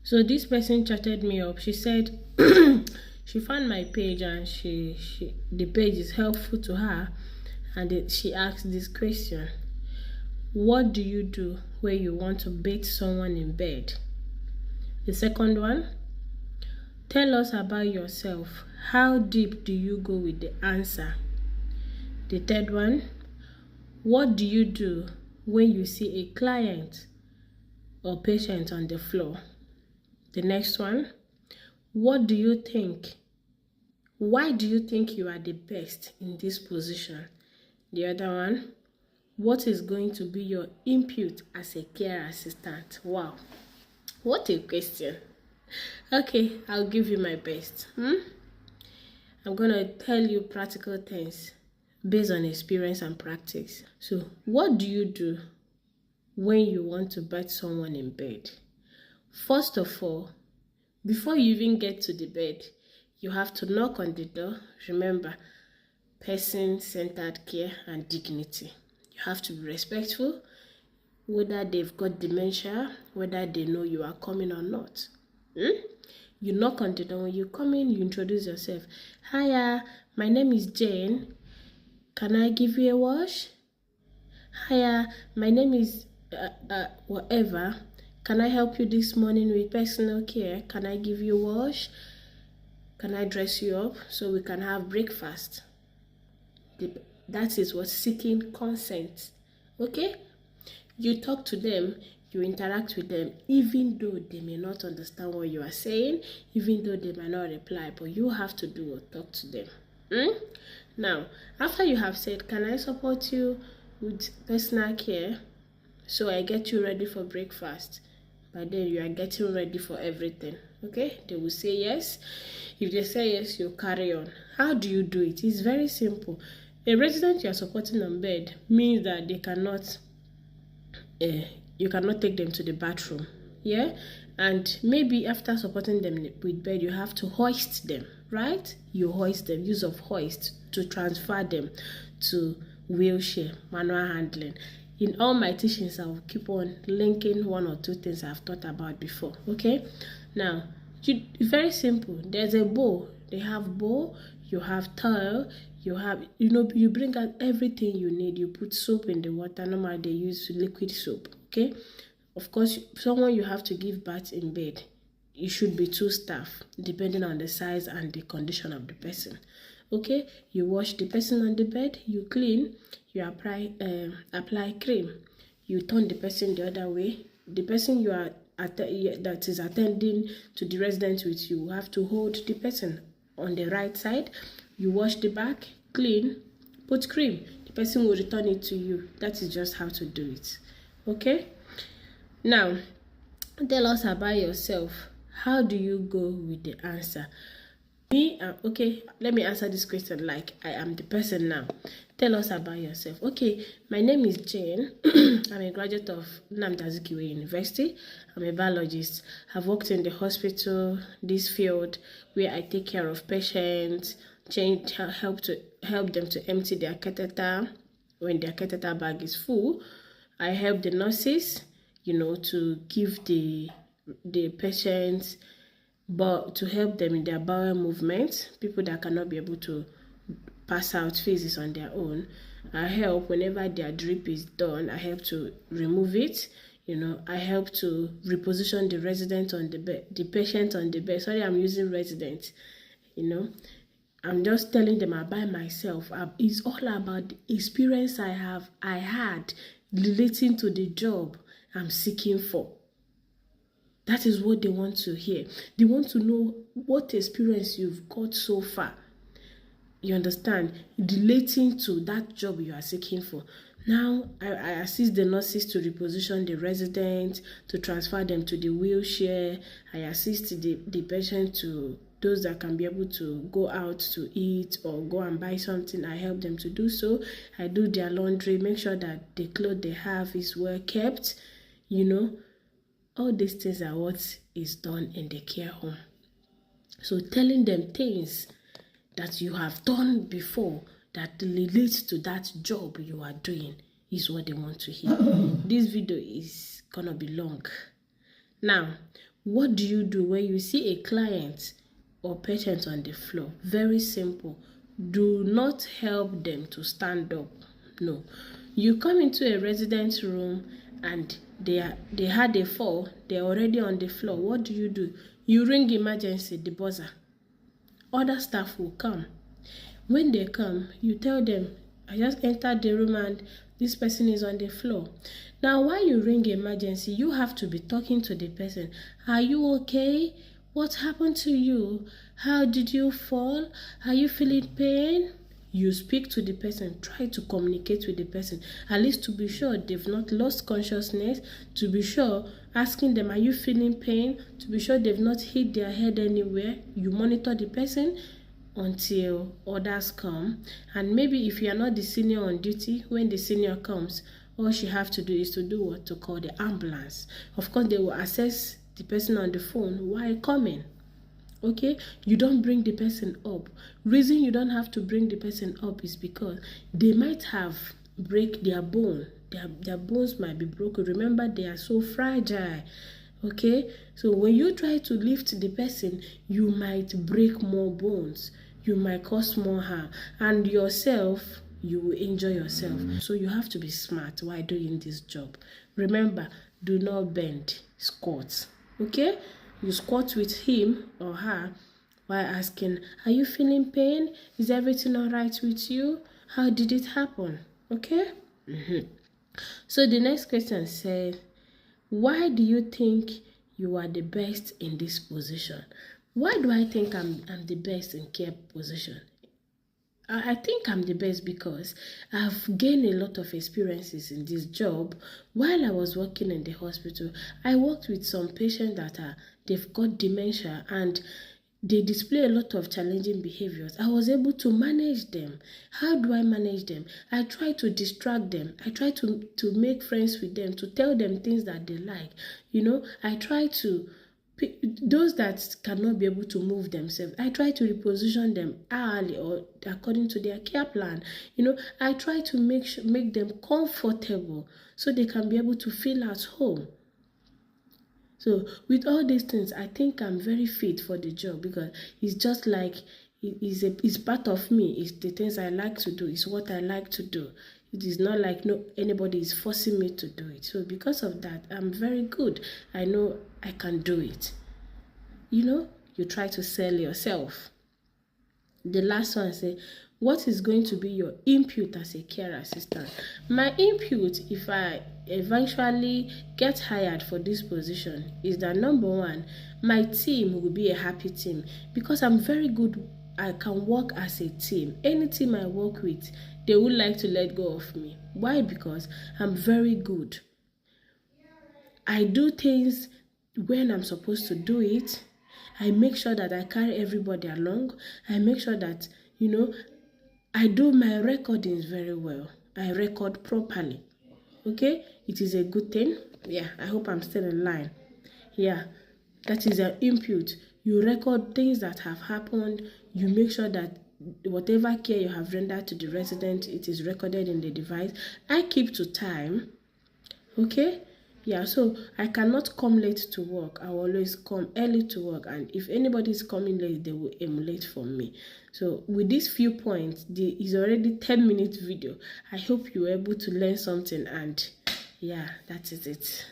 So this person chatted me up. She said she found my page and the page is helpful to her, and she asked this question: what do you do when you want to beat someone in bed? The second one: tell us about yourself. How deep do you go with the answer? The third one: what do you do when you see a client or patient on the floor? The next one: what do you think? Why do you think you are the best in this position? The other one: what is going to be your input as a care assistant? Wow, what a question. Okay, I'll give you my best. I'm going to tell you practical things based on experience and practice. So, what do you do when you want to bite someone in bed? First of all, before you even get to the bed, you have to knock on the door. Remember, person-centered care and dignity. You have to be respectful, whether they've got dementia, whether they know you are coming or not. You knock on the door. When you come in, you introduce yourself. Hiya, my name is Jane. Can I give you a wash? Hiya, my name is whatever. Can I help you this morning with personal care? Can I give you a wash? Can I dress you up so we can have breakfast? That is what seeking consent. Okay? You talk to them, you interact with them, even though they may not understand what you are saying, even though they might not reply, but you have to do or talk to them. Now, after you have said, can I support you with personal care so I get you ready for breakfast? By then, you are getting ready for everything. Okay? They will say yes. If they say yes, you carry on. How do you do it? It's very simple. A resident you are supporting on bed means that they cannot, you cannot take them to the bathroom. Yeah? And maybe after supporting them with bed, you have to hoist them, right? You hoist them, use of hoist to transfer them to wheelchair, manual handling. In all my teachings, I will keep on linking one or two things I've thought about before. Okay? Now, it's very simple. There's a bowl. They have bowl, you have towel, you have, you bring out everything you need. You put soap in the water. Normally, they use liquid soap. Okay? Of course, someone you have to give bath in bed, it should be 2 staff, depending on the size and the condition of the person. Okay? You wash the person on the bed, you clean, you apply cream, you turn the person the other way. The person you are that is attending to the resident with you have to hold the person on the right side. You wash the back, clean, put cream. The person will return it to you. That is just how to do it. Okay? Now, tell us about yourself. How do you go with the answer? Okay, let me answer this question like I am the person now. Tell us about yourself. Okay, my name is Jane. I'm a graduate of Nnamdi Azikiwe University. I'm a biologist. I've worked in the hospital, this field, where I take care of patients, help them to empty their catheter when their catheter bag is full. I help the nurses, to give the patients, but to help them in their bowel movements, people that cannot be able to pass out feces on their own. I help whenever their drip is done. I help to remove it. I help to reposition the resident on the bed, the patient on the bed. Sorry, I'm using resident. I'm just telling them about myself. It's all about the experience I had relating to the job I'm seeking for. That is what they want to hear. They want to know what experience you've got so far. You understand? Relating to that job you are seeking for. Now, I assist the nurses to reposition the residents, to transfer them to the wheelchair. I assist the patient to those that can be able to go out to eat or go and buy something. I help them to do so. I do their laundry, make sure that the clothes they have is well kept. All these things are what is done in the care home. So telling them things that you have done before that relates to that job you are doing is what they want to hear. This video is gonna be long. Now, What do you do when you see a client or patient on the floor? Very simple. Do not help them to stand up. No. You come into a resident's room and they had a fall, they're already on the floor. What do? You ring emergency, the buzzer. Other staff will come. When they come, you tell them, I just entered the room and this person is on the floor. Now, while you ring emergency, you have to be talking to the person. Are you okay? What happened to you? How did you fall? Are you feeling pain? You speak to the person, try to communicate with the person, at least to be sure they've not lost consciousness, to be sure, asking them, are you feeling pain? To be sure they've not hit their head anywhere. You monitor the person until others come. And maybe if you are not the senior on duty, when the senior comes, all she have to do is to do what? To call the ambulance. Of course, they will assess the person on the phone while coming. Okay, you don't bring the person up. Reason you don't have to bring the person up is because they might have break their bone. Their bones might be broken. Remember, they are so fragile. Okay, so when you try to lift the person, you might break more bones. You might cause more harm, and yourself, you will injure yourself. So you have to be smart while doing this job. Remember, do not bend, squat. Okay. You squat with him or her while asking, are you feeling pain? Is everything all right with you? How did it happen? Okay? So the next question says, why do you think you are the best in this position? Why do I think I'm the best in care position? I think I'm the best because I've gained a lot of experiences in this job. While I was working in the hospital, I worked with some patients that they've got dementia and they display a lot of challenging behaviors. I was able to manage them. How do I manage them? I try to distract them. I try to make friends with them, to tell them things that they like. I try to those that cannot be able to move themselves, I try to reposition them early or according to their care plan. I try to make them comfortable so they can be able to feel at home. So with all these things, I think I'm very fit for the job because it's just like it's part of me. It's the things I like to do. It's what I like to do. It is not like anybody is forcing me to do it. So because of that, I'm very good. I know I can do it. You try to sell yourself. The last one say, what is going to be your input as a care assistant? My input, if I eventually get hired for this position, is that number one, my team will be a happy team because I'm very good. I can work as a team. Any team I work with, they would like to let go of me. Why? Because I'm very good. I do things when I'm supposed to do it. I make sure that I carry everybody along. I make sure that, I do my recordings very well. I record properly. Okay? It is a good thing. Yeah, I hope I'm still in line. Yeah, that is your input. You record things that have happened. You make sure that whatever care you have rendered to the resident, it is recorded in the device. I keep to time. Okay? Yeah, so I cannot come late to work. I will always come early to work. And if anybody is coming late, they will emulate from me. So with these few points, there is already 10-minute video. I hope you were able to learn something. And yeah, that is it.